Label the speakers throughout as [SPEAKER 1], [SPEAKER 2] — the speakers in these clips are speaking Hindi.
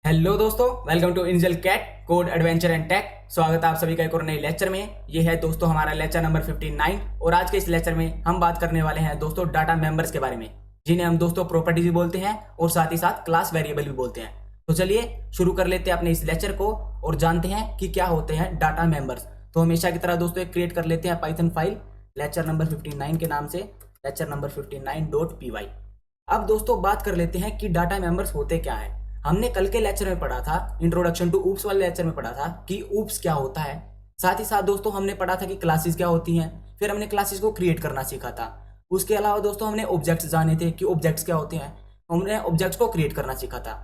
[SPEAKER 1] हेलो दोस्तों, welcome to angel cat code adventure and tech. स्वागत है आप सभी का एक और नए लेक्चर में। ये है दोस्तों हमारा लेक्चर नंबर 59 और आज के इस लेक्चर में हम बात करने वाले हैं दोस्तों डाटा मेंबर्स के बारे में, जिन्हें हम दोस्तों प्रॉपर्टीज भी बोलते हैं और साथ ही साथ क्लास वेरिएबल भी बोलते हैं। तो चलिए शुरू कर लेते हैं अपने इस लेक्चर को और जानते हैं कि क्या होते हैं डाटा मेंबर्स। तो हमेशा की तरह दोस्तों एक क्रिएट कर लेते हैं पाइथन फाइल लेक्चर नंबर 59 के नाम से, लेक्चर नंबर 59.py। अब दोस्तों बात कर लेते हैं कि डाटा मेंबर्स होते क्या है। हमने कल के लेक्चर में पढ़ा था, इंट्रोडक्शन टू ऊप्स वाले लेक्चर में पढ़ा था कि ऊप्स क्या होता है। साथ ही साथ दोस्तों हमने पढ़ा था कि क्लासेस क्या होती हैं, फिर हमने क्लासेस को क्रिएट करना सीखा था। उसके अलावा दोस्तों हमने ऑब्जेक्ट्स जाने थे कि ऑब्जेक्ट्स क्या होते हैं, हमने ऑब्जेक्ट्स को क्रिएट करना सीखा था।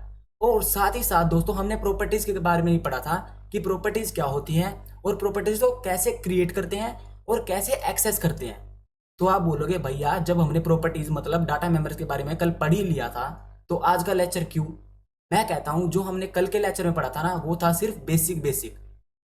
[SPEAKER 1] और साथ ही साथ दोस्तों हमने प्रॉपर्टीज के बारे में भी पढ़ा था कि प्रॉपर्टीज क्या होती हैं और प्रॉपर्टीज को कैसे क्रिएट करते हैं और कैसे एक्सेस करते हैं। तो आप बोलोगे भैया जब हमने प्रॉपर्टीज मतलब डाटा मेंबर्स के बारे में कल पढ़ ही लिया था तो आज का लेक्चर क्यों। मैं कहता हूं जो हमने कल के लेक्चर में पढ़ा था ना वो था सिर्फ बेसिक।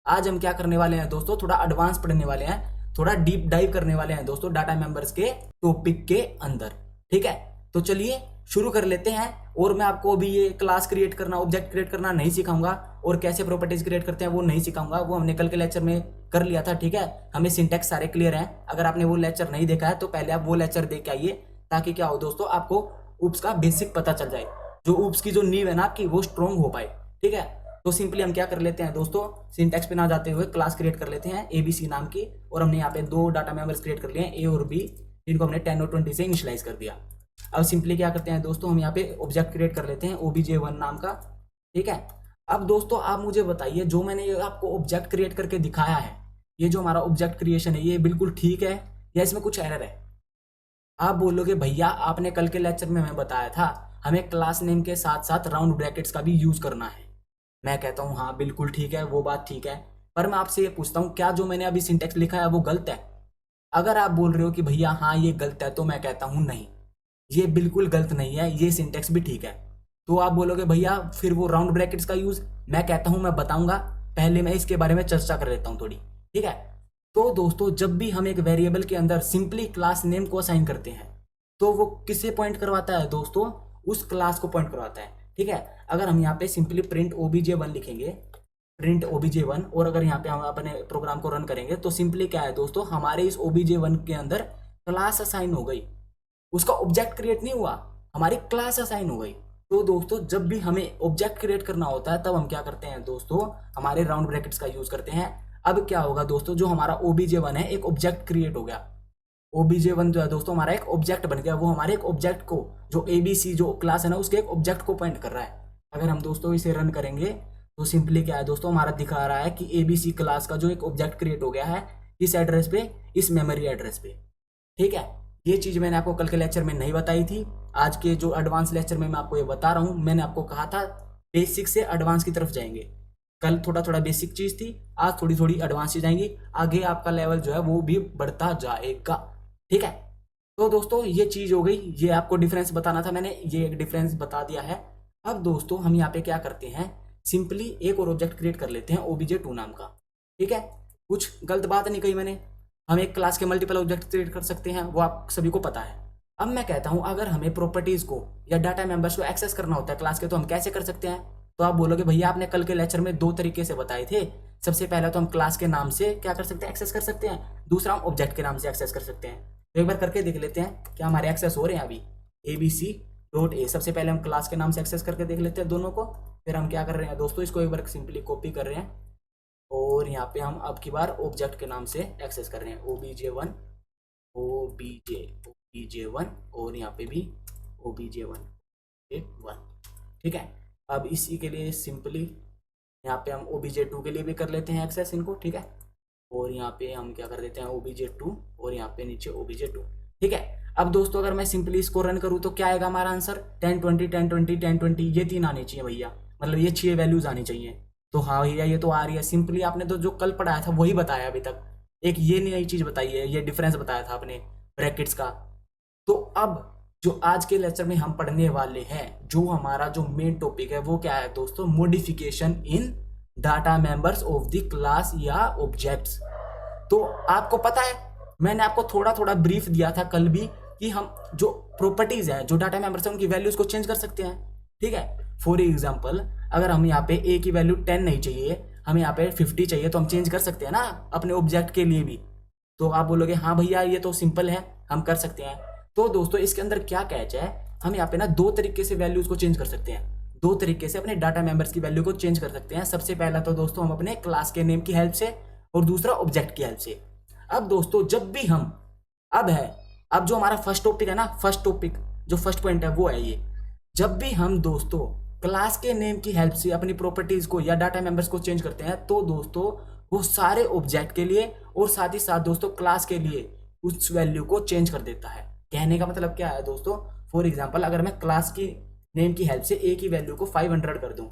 [SPEAKER 1] आज हम क्या करने वाले हैं दोस्तों, थोड़ा एडवांस पढ़ने वाले हैं, थोड़ा डीप डाइव करने वाले हैं दोस्तों डाटा मेंबर्स के टॉपिक के अंदर। ठीक है, तो चलिए शुरू कर लेते हैं। और मैं आपको अभी ये क्लास क्रिएट करना, ऑब्जेक्ट क्रिएट करना नहीं सिखाऊंगा और कैसे प्रॉपर्टीज क्रिएट करते हैं वो नहीं सिखाऊंगा, वो हमने कल के लेक्चर में कर लिया था। ठीक है, हमें सिंटैक्स सारे क्लियर हैं। अगर आपने वो लेक्चर नहीं देखा है तो पहले आप वो लेक्चर देख के आइए, ताकि क्या हो दोस्तों आपको ऊप्स का बेसिक पता चल जाए, जो ऊप्स की जो नींव है ना आपकी वो स्ट्रॉन्ग हो पाए। ठीक है, तो सिंपली हम क्या कर लेते हैं दोस्तों, सिंटैक्स पे ना जाते हुए क्लास क्रिएट कर लेते हैं ABC नाम की। और हमने यहाँ पे दो डाटा मेंबर्स क्रिएट कर लिए हैं A और B, जिनको हमने 10 और 20 से इनिशियलाइज कर दिया। अब सिंपली क्या करते हैं दोस्तों, हम यहाँ पे ऑब्जेक्ट क्रिएट कर लेते हैं OBJ1 नाम का। ठीक है, अब दोस्तों आप मुझे बताइए जो मैंने ये आपको ऑब्जेक्ट क्रिएट करके दिखाया है, ये जो हमारा ऑब्जेक्ट क्रिएशन है ये बिल्कुल ठीक है या इसमें कुछ एरर है। आप बोलोगे भैया आपने कल के लेक्चर में हमें बताया था हमें क्लास नेम के साथ साथ राउंड ब्रैकेट्स का भी यूज करना है। मैं कहता हूँ हाँ बिल्कुल ठीक है, वो बात ठीक है, पर मैं आपसे ये पूछता हूँ क्या जो मैंने अभी सिंटैक्स लिखा है वो गलत है। अगर आप बोल रहे हो कि भैया हाँ ये गलत है, तो मैं कहता हूँ नहीं, ये बिल्कुल गलत नहीं है, ये सिंटैक्स भी ठीक है। तो आप बोलोगे भैया फिर वो राउंड ब्रैकेट्स का यूज, मैं कहता हूँ मैं बताऊंगा, पहले मैं इसके बारे में चर्चा कर लेता हूँ थोड़ी। ठीक है, तो दोस्तों जब भी हम एक वेरिएबल के अंदर सिंपली क्लास नेम को असाइन करते हैं तो वो किसे पॉइंट करवाता है दोस्तों, उस क्लास को पॉइंट करवाता है। ठीक है, अगर हम यहाँ पे सिंपली प्रिंट OBJ1 लिखेंगे, प्रिंट OBJ1, और अगर यहाँ पे हम अपने प्रोग्राम को रन करेंगे तो सिंपली क्या है दोस्तों, हमारे इस OBJ1 के अंदर क्लास असाइन हो गई, उसका ऑब्जेक्ट क्रिएट नहीं हुआ, हमारी क्लास असाइन हो गई। तो दोस्तों जब भी हमें ऑब्जेक्ट क्रिएट करना होता है तब हम क्या करते हैं दोस्तों, हमारे राउंड ब्रैकेट्स का यूज करते हैं। अब क्या होगा दोस्तों, जो हमारा OBJ1 है एक ऑब्जेक्ट क्रिएट हो गया, OBJ1 जो है दोस्तों हमारा एक ऑब्जेक्ट बन गया, वो हमारे एक ऑब्जेक्ट को, जो ABC जो क्लास है ना उसके एक ऑब्जेक्ट को पॉइंट कर रहा है। अगर हम दोस्तों इसे रन करेंगे तो सिंपली क्या है दोस्तों, हमारा दिखा रहा है कि ABC क्लास का जो एक ऑब्जेक्ट क्रिएट हो गया है इस एड्रेस पे, इस मेमोरी एड्रेस पे। ठीक है, ये चीज मैंने आपको कल के लेक्चर में नहीं बताई थी, आज के जो एडवांस लेक्चर में मैं आपको ये बता रहा हूँ। मैंने आपको कहा था बेसिक से एडवांस की तरफ जाएंगे, कल थोड़ा बेसिक चीज थी, आज थोड़ी थोड़ी एडवांस चीज आएंगी, आगे आपका लेवल जो है वो भी बढ़ता जाएगा। ठीक है, तो दोस्तों ये चीज हो गई, ये आपको डिफरेंस बताना था मैंने, ये एक डिफरेंस बता दिया है। अब दोस्तों हम यहाँ पे क्या करते हैं, सिंपली एक और ऑब्जेक्ट क्रिएट कर लेते हैं OBJ2 नाम का। ठीक है, कुछ गलत बात नहीं कही मैंने, हम एक क्लास के मल्टीपल ऑब्जेक्ट क्रिएट कर सकते हैं, वो आप सभी को पता है। अब मैं कहता हूं अगर हमें प्रॉपर्टीज को या डाटा मेंबर्स को एक्सेस करना होता है क्लास के, तो हम कैसे कर सकते हैं। तो आप बोलोगे भैया आपने कल के लेक्चर में दो तरीके से बताए थे, सबसे पहला तो हम क्लास के नाम से क्या कर सकते हैं, एक्सेस कर सकते हैं, दूसरा हम ऑब्जेक्ट के नाम से एक्सेस कर सकते हैं। तो एक बार करके देख लेते हैं क्या हमारे एक्सेस हो रहे हैं अभी। ABC.A, सबसे पहले हम क्लास के नाम से एक्सेस करके देख लेते हैं दोनों को, फिर हम क्या कर रहे हैं दोस्तों, इसको एक बार सिंपली कॉपी कर रहे हैं और यहाँ पे हम अब की बार ऑब्जेक्ट के नाम से एक्सेस कर रहे हैं OBJ1 और यहाँ पे भी OBJ1। ठीक है, अब इसी के लिए सिंपली यहाँ पे हम OBJ2 के लिए भी कर लेते हैं एक्सेस इनको। ठीक है, और यहाँ पे हम क्या कर देते हैं OBJ2 और यहाँ पे नीचे OBJ2। ठीक है, अब दोस्तों अगर मैं सिंपली इसको रन करूँ तो क्या आएगा हमारा आंसर, 10 20 10 20 10 20, ये तीन आने चाहिए भैया, मतलब ये 6 वैल्यूज आनी चाहिए। तो हाँ भैया ये तो आ रही है, सिंपली आपने तो जो कल पढ़ाया था वही बताया अभी तक, एक ये नई चीज बताई है, ये डिफरेंस बताया था आपने ब्रैकेट्स का। तो अब जो आज के लेक्चर में हम पढ़ने वाले हैं, जो हमारा जो मेन टॉपिक है वो क्या है दोस्तों, modification in data members of the class या ऑब्जेक्ट्स। तो आपको पता है मैंने आपको थोड़ा ब्रीफ दिया था कल भी कि हम जो प्रॉपर्टीज है, जो डाटा मेंबर्स है, उनकी वैल्यूज को चेंज कर सकते हैं। ठीक है, फॉर एग्जाम्पल अगर हम यहाँ पे ए की वैल्यू 10 नहीं चाहिए, हमें यहाँ पे 50 चाहिए, तो हम चेंज कर सकते हैं ना अपने ऑब्जेक्ट के लिए भी। तो आप बोलोगे हाँ भैया ये तो सिंपल है, हम कर सकते हैं। तो दोस्तों इसके अंदर क्या कैच है, हम यहाँ पे ना दो तरीके से वैल्यूज को चेंज कर सकते हैं, दो तरीके से अपने डाटा मेंबर्स की वैल्यू को चेंज कर सकते हैं। सबसे पहला तो दोस्तों हम अपने क्लास के नेम की हेल्प से, और दूसरा ऑब्जेक्ट की हेल्प से। अब दोस्तों जब भी हम अब जो हमारा फर्स्ट टॉपिक है ना, फर्स्ट टॉपिक जो फर्स्ट पॉइंट है वो है ये, जब भी हम दोस्तों क्लास के नेम की हेल्प से अपनी प्रॉपर्टीज को या डाटा मेंबर्स को चेंज करते हैं, तो दोस्तों वो सारे ऑब्जेक्ट के लिए और साथ ही साथ दोस्तों क्लास के लिए उस वैल्यू को चेंज कर देता है। कहने का मतलब क्या है दोस्तों, फॉर एग्जांपल अगर मैं क्लास की नेम की हेल्प से ए की वैल्यू को 500 कर दूं,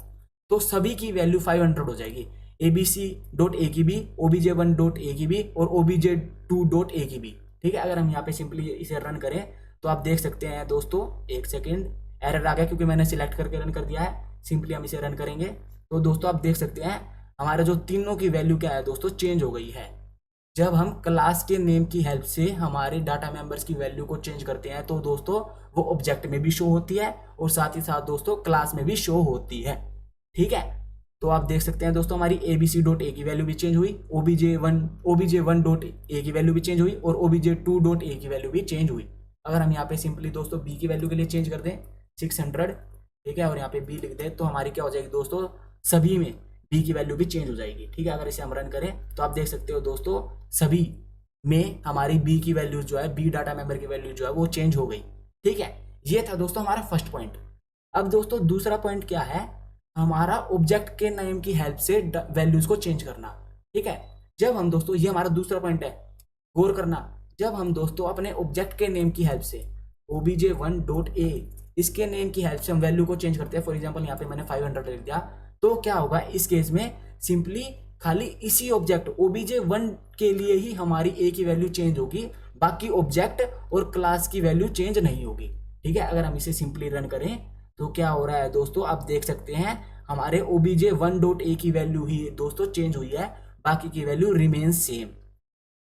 [SPEAKER 1] तो सभी की वैल्यू 500 हो जाएगी। abc.a की भी, obj1.a की भी और obj2.a की भी। ठीक है, अगर हम यहाँ पे सिंपली इसे रन करें तो आप देख सकते हैं दोस्तों, एक सेकेंड, एरर आ गया क्योंकि मैंने सिलेक्ट करके रन कर दिया है। सिंपली हम इसे रन करेंगे तो दोस्तों आप देख सकते हैं हमारे जो तीनों की वैल्यू क्या है दोस्तों, चेंज हो गई है। जब हम क्लास के नेम की हेल्प से हमारे डाटा मेंबर्स की वैल्यू को चेंज करते हैं, तो दोस्तों वो ऑब्जेक्ट में भी शो होती है और साथ ही साथ दोस्तों क्लास में भी शो होती है। ठीक है, तो आप देख सकते हैं दोस्तों हमारी abc.a की वैल्यू भी चेंज हुई, obj1.a की वैल्यू भी चेंज हुई और obj2.a की वैल्यू भी चेंज हुई। अगर हम यहाँ पे सिंपली दोस्तों b की वैल्यू के लिए चेंज कर दें 600, ठीक है, और यहाँ पे b लिख दें, तो हमारी क्या हो जाएगी दोस्तों, सभी में b की वैल्यू भी चेंज हो जाएगी। ठीक है, अगर इसे हम रन करें तो आप देख सकते हो दोस्तों सभी में हमारी b की वैल्यू जो है, b डाटा मेंबर की वैल्यू जो है वो चेंज हो गई। ठीक है, ये था दोस्तों हमारा फर्स्ट पॉइंट। अब दोस्तों दूसरा पॉइंट क्या है, हमारा ऑब्जेक्ट के नेम की हेल्प से वैल्यूज को चेंज करना। ठीक है, जब हम दोस्तों, ये हमारा दूसरा पॉइंट है, गौर करना, जब हम दोस्तों अपने ऑब्जेक्ट के नेम की हेल्प से obj1.a इसके नेम की हेल्प से हम वैल्यू को चेंज करते हैं। फॉर एग्जांपल यहाँ पे मैंने 500 लिख दिया, तो क्या होगा इस केस में, सिंपली खाली इसी ऑब्जेक्ट obj1 के लिए ही हमारी a की वैल्यू चेंज होगी, बाकी ऑब्जेक्ट और क्लास की वैल्यू चेंज नहीं होगी। ठीक है, अगर हम इसे सिंपली रन करें तो क्या हो रहा है दोस्तों, आप देख सकते हैं हमारे obj1.a की वैल्यू ही दोस्तों चेंज हुई है, बाकी की वैल्यू रिमेन सेम।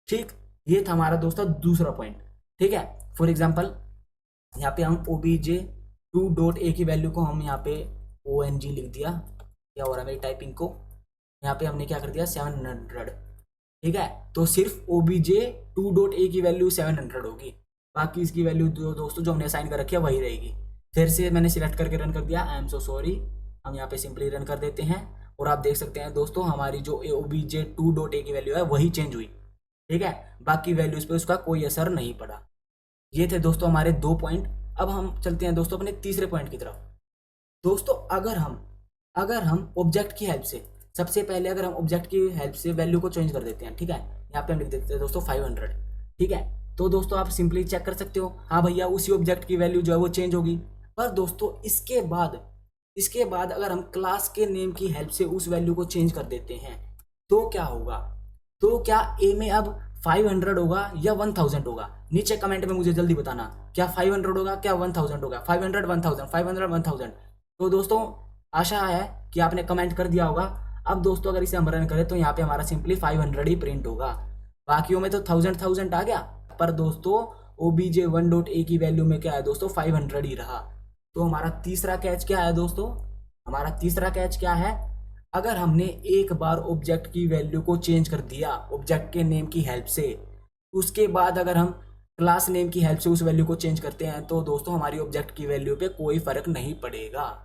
[SPEAKER 1] ठीक, ये था हमारा दोस्तों दूसरा पॉइंट। ठीक है, फॉर एग्जांपल यहाँ पे हम obj2.a की वैल्यू को हम यहाँ पे ONG लिख दिया, क्या हो रहा है मेरी टाइपिंग को, यहाँ पे हमने क्या कर दिया 700। ठीक है, तो सिर्फ obj2.a की वैल्यू 700 होगी, बाकी इसकी वैल्यू दोस्तों जो हमने असाइन कर रखी है वही रहेगी। फिर से मैंने सिलेक्ट करके रन कर दिया, आई एम सो सॉरी, हम यहाँ पे सिंपली रन कर देते हैं और आप देख सकते हैं दोस्तों हमारी जो obj2.a की वैल्यू है वही चेंज हुई। ठीक है, बाकी वैल्यूज पे उसका कोई असर नहीं पड़ा। ये थे दोस्तों हमारे दो पॉइंट। अब हम चलते हैं दोस्तों अपने तीसरे पॉइंट की तरफ। दोस्तों अगर हम ऑब्जेक्ट की हेल्प से, सबसे पहले अगर हम ऑब्जेक्ट की हेल्प से वैल्यू को चेंज कर देते हैं, ठीक है, यहाँ पे हम लिख देते हैं दोस्तों 500। ठीक है, तो दोस्तों आप सिंपली चेक कर सकते हो, हाँ भैया उसी ऑब्जेक्ट की वैल्यू जो है वो चेंज होगी। पर दोस्तों इसके बाद अगर हम क्लास के नेम की हेल्प से उस वैल्यू को चेंज कर देते हैं, तो क्या होगा, तो क्या ए में अब 500 होगा या 1000 होगा? नीचे कमेंट में मुझे जल्दी बताना, क्या 500 होगा, क्या 1000 होगा? 500 1000 500 1000। तो दोस्तों आशा है कि आपने कमेंट कर दिया होगा। अब दोस्तों अगर इसे हम रन करें तो यहाँ पे हमारा सिंपली 500 ही प्रिंट होगा, बाकियों में तो 1000 आ गया, पर दोस्तों obj1.a की वैल्यू में क्या है दोस्तों 500 ही रहा। तो हमारा तीसरा कैच क्या है दोस्तों, हमारा तीसरा कैच क्या है, अगर हमने एक बार ऑब्जेक्ट की वैल्यू को चेंज कर दिया ऑब्जेक्ट के नेम की हेल्प से, उसके बाद अगर हम क्लास नेम की हेल्प से उस वैल्यू को चेंज करते हैं, तो दोस्तों हमारी ऑब्जेक्ट की वैल्यू पे कोई फर्क नहीं पड़ेगा।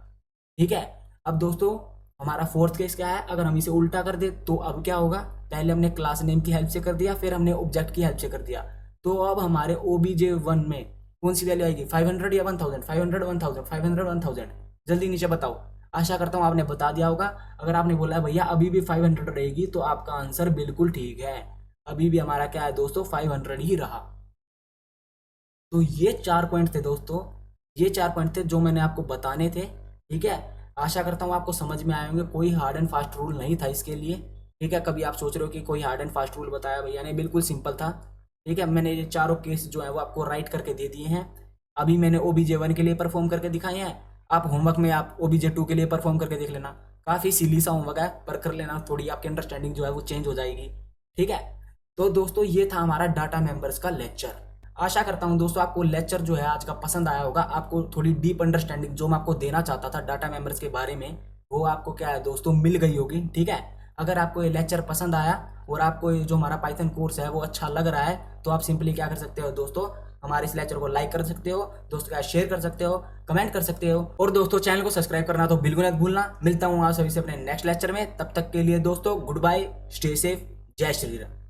[SPEAKER 1] ठीक है, अब दोस्तों हमारा फोर्थ केस क्या है, अगर हम इसे उल्टा कर दे तो अब क्या होगा, पहले हमने क्लास नेम की हेल्प से कर दिया, फिर हमने ऑब्जेक्ट की हेल्प से कर दिया, तो अब हमारे obj1 में कौन सी वैल्यू आएगी, 500 या 1000? 500 1000 500 1000, जल्दी नीचे बताओ। आशा करता हूँ आपने बता दिया होगा। अगर आपने बोला है भैया अभी भी 500 रहेगी, तो आपका आंसर बिल्कुल ठीक है, अभी भी हमारा क्या है दोस्तों 500 ही रहा। तो ये 4 पॉइंट थे दोस्तों, ये 4 पॉइंट थे जो मैंने आपको बताने थे। ठीक है, आशा करता हूँ आपको समझ में आए होंगे, कोई हार्ड एंड फास्ट रूल नहीं था इसके लिए। ठीक है, कभी आप सोच रहे हो कि कोई हार्ड एंड फास्ट रूल बताया भैया ने, बिल्कुल सिंपल था। ठीक है, मैंने ये चारों केस जो है वो आपको राइट करके दे दिए हैं। अभी मैंने obj1 के लिए परफॉर्म करके दिखाए हैं, आप होमवर्क में आप obj2 के लिए परफॉर्म करके देख लेना, काफ़ी सिली सा होमवर्क है पर कर लेना, थोड़ी आपकी अंडरस्टैंडिंग जो है वो चेंज हो जाएगी। ठीक है, तो दोस्तों ये था हमारा डाटा मेंबर्स का लेक्चर। आशा करता हूँ दोस्तों आपको लेक्चर जो है आज का पसंद आया होगा, आपको थोड़ी डीप अंडरस्टैंडिंग जो मैं आपको देना चाहता था डाटा मेंबर्स के बारे में वो आपको क्या है दोस्तों मिल गई होगी। ठीक है, अगर आपको ये लेक्चर पसंद आया और आपको ये जो हमारा पाइथन कोर्स है वो अच्छा लग रहा है तो आप सिंपली क्या कर सकते हो दोस्तों, हमारे इस लेक्चर को लाइक कर सकते हो, दोस्तों के साथ शेयर कर सकते हो, कमेंट कर सकते हो, और दोस्तों चैनल को सब्सक्राइब करना तो बिल्कुल मत भूलना। मिलता हूँ आप सभी से अपने नेक्स्ट लेक्चर में, तब तक के लिए दोस्तों गुड बाय, स्टे सेफ, जय श्री राम।